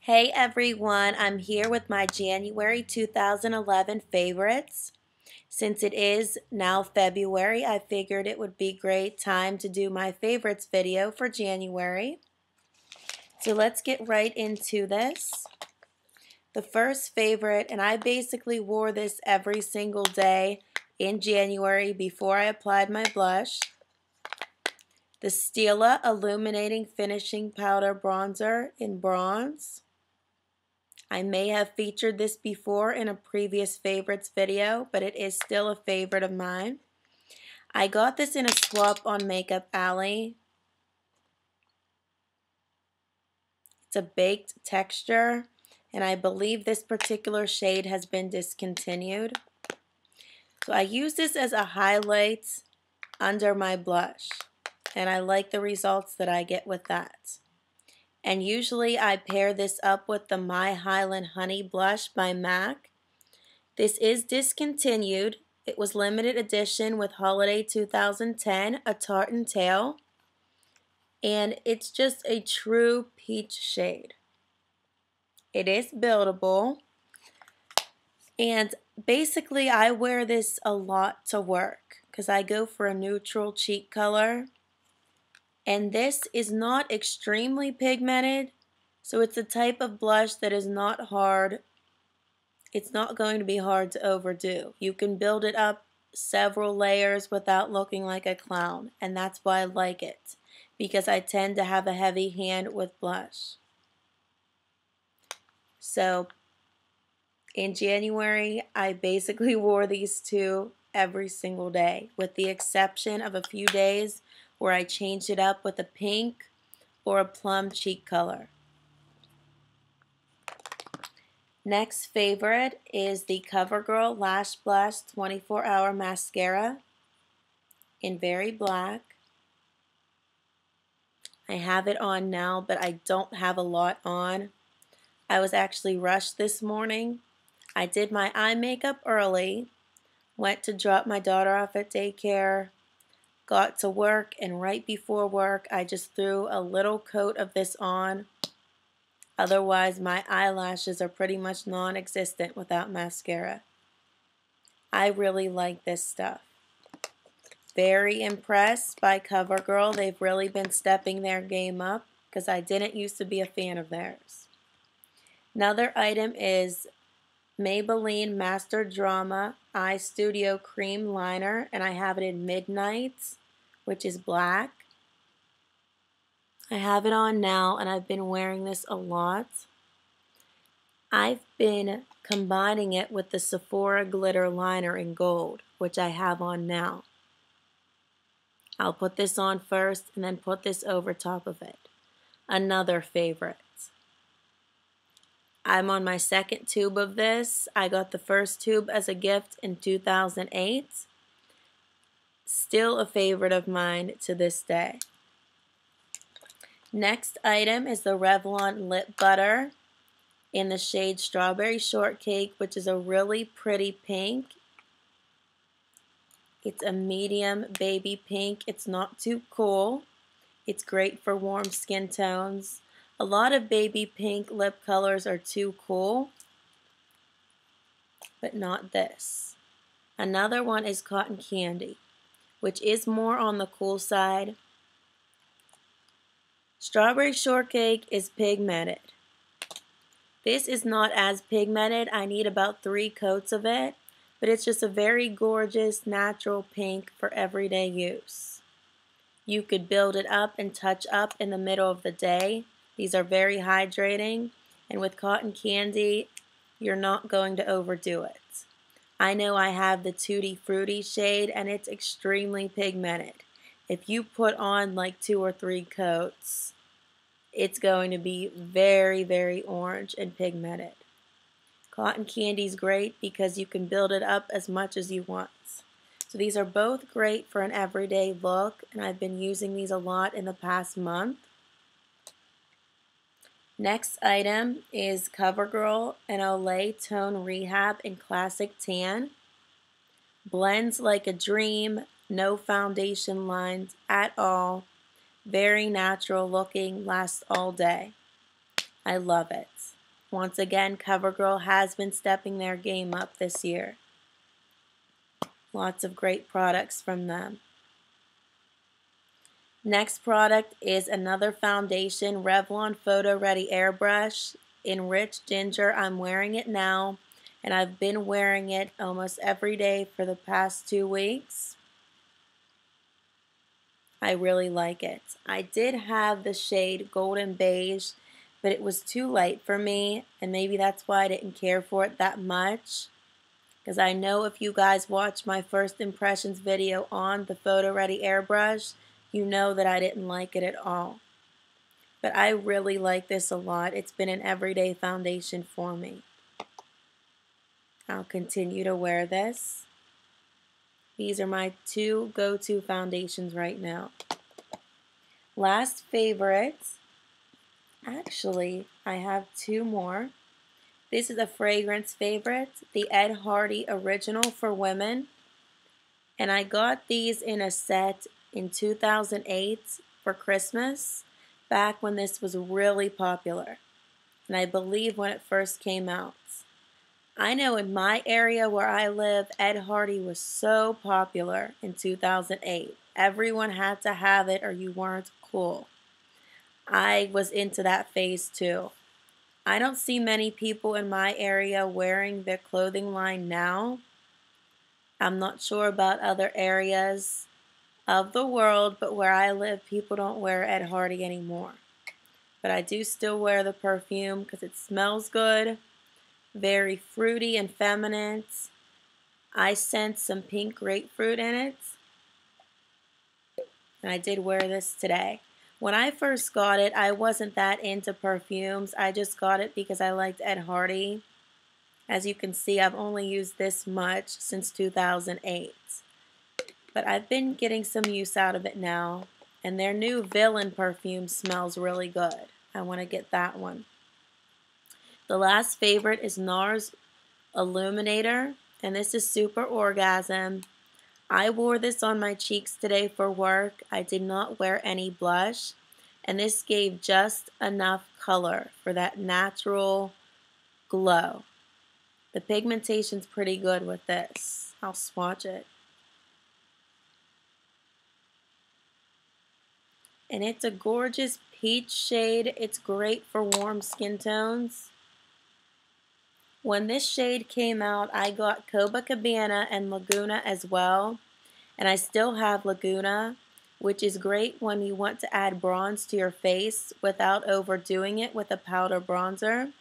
Hey everyone, I'm here with my January 2011 favorites. Since it is now February, I figured it would be great time to do my favorites video for January. So let's get right into this. The first favorite, and I basically wore this every single day in January before I applied my blush. The Stila Illuminating Finishing Powder Bronzer in bronze. I may have featured this before in a previous favorites video, but it is still a favorite of mine. I got this in a swap on Makeup Alley. It's a baked texture, and I believe this particular shade has been discontinued. So I use this as a highlight under my blush, and I like the results that I get with that. And usually I pair this up with the My Highland Honey Blush by MAC. This is discontinued. It was limited edition with Holiday 2010, a tartan tail. And it's just a true peach shade. It is buildable. And basically I wear this a lot to work because I go for a neutral cheek color. And this is not extremely pigmented, so it's a type of blush that is not hard. It's not going to be hard to overdo. You can build it up several layers without looking like a clown, and that's why I like it, because I tend to have a heavy hand with blush. So in January, I basically wore these two every single day, with the exception of a few days where I changed it up with a pink or a plum cheek color. Next favorite is the Covergirl LashBlast 24-Hour Mascara in Very Black. I have it on now, but I don't have a lot on. I was actually rushed this morning. I did my eye makeup early, went to drop my daughter off at daycare, got to work, and right before work I just threw a little coat of this on. Otherwise my eyelashes are pretty much non-existent without mascara. I really like this stuff. Very impressed by Covergirl. They've really been stepping their game up because I didn't used to be a fan of theirs. Another item is Maybelline MasterDrama Eye Studio Cream Liner, and I have it in Midnight, which is black. I have it on now, and I've been wearing this a lot. I've been combining it with the Sephora Glitter Liner in gold, which I have on now. I'll put this on first and then put this over top of it. Another favorite. I'm on my second tube of this. I got the first tube as a gift in 2008. Still a favorite of mine to this day. Next item is the Revlon Lip Butter in the shade Strawberry Shortcake, which is a really pretty pink. It's a medium baby pink. It's not too cool. It's great for warm skin tones. A lot of baby pink lip colors are too cool, but not this. Another one is Cotton Candy, which is more on the cool side. Strawberry Shortcake is pigmented. This is not as pigmented. I need about 3 coats of it, but it's just a very gorgeous natural pink for everyday use. You could build it up and touch up in the middle of the day. These are very hydrating, and with Cotton Candy, you're not going to overdo it. I know I have the Tutti Frutti shade, and it's extremely pigmented. If you put on like 2 or 3 coats, it's going to be very, very orange and pigmented. Cotton Candy's great because you can build it up as much as you want. So these are both great for an everyday look, and I've been using these a lot in the past month. Next item is Covergirl and Olay Tone Rehab in Classic Tan. Blends like a dream, no foundation lines at all. Very natural looking, lasts all day. I love it. Once again, Covergirl has been stepping their game up this year. Lots of great products from them. Next product is another foundation, Revlon PhotoReady Airbrush in Rich Ginger. I'm wearing it now, and I've been wearing it almost every day for the past 2 weeks. I really like it. I did have the shade Golden Beige, but it was too light for me, and maybe that's why I didn't care for it that much. Because I know if you guys watched my first impressions video on the PhotoReady Airbrush, you know that I didn't like it at all. But I really like this a lot. It's been an everyday foundation for me. I'll continue to wear this. These are my 2 go-to foundations right now. Last favorite. Actually, I have 2 more. This is a fragrance favorite, the Ed Hardy Original for Women. And I got these in a set in 2008 for Christmas, back when this was really popular. And I believe when it first came out. I know in my area where I live, Ed Hardy was so popular in 2008. Everyone had to have it or you weren't cool. I was into that phase too. I don't see many people in my area wearing their clothing line now. I'm not sure about other areas of the world, but where I live, people don't wear Ed Hardy anymore. But I do still wear the perfume because it smells good, very fruity and feminine. I sense some pink grapefruit in it, and I did wear this today. When I first got it, I wasn't that into perfumes. I just got it because I liked Ed Hardy. As you can see, I've only used this much since 2008. But I've been getting some use out of it now. And their new Villain perfume smells really good. I want to get that one. The last favorite is NARS Illuminator. And this is Super Orgasm. I wore this on my cheeks today for work. I did not wear any blush. And this gave just enough color for that natural glow. The pigmentation's pretty good with this. I'll swatch it. And it's a gorgeous peach shade. It's great for warm skin tones. When this shade came out, I got Copacabana and Laguna as well. And I still have Laguna, which is great when you want to add bronze to your face without overdoing it with a powder bronzer.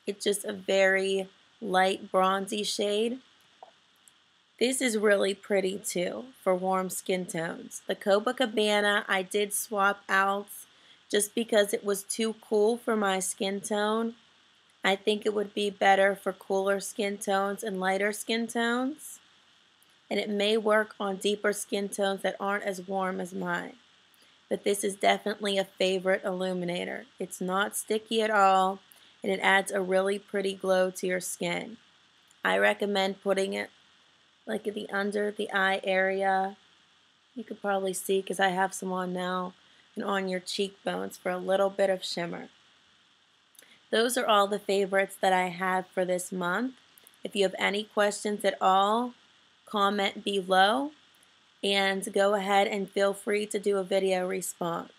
It's just a very light bronzy shade. This is really pretty too for warm skin tones. The Copacabana I did swap out just because it was too cool for my skin tone. I think it would be better for cooler skin tones and lighter skin tones. And it may work on deeper skin tones that aren't as warm as mine. But this is definitely a favorite illuminator. It's not sticky at all, and it adds a really pretty glow to your skin. I recommend putting it like at the under the eye area. You could probably see because I have some on now, and on your cheekbones for a little bit of shimmer. Those are all the favorites that I have for this month. If you have any questions at all, comment below and go ahead and feel free to do a video response.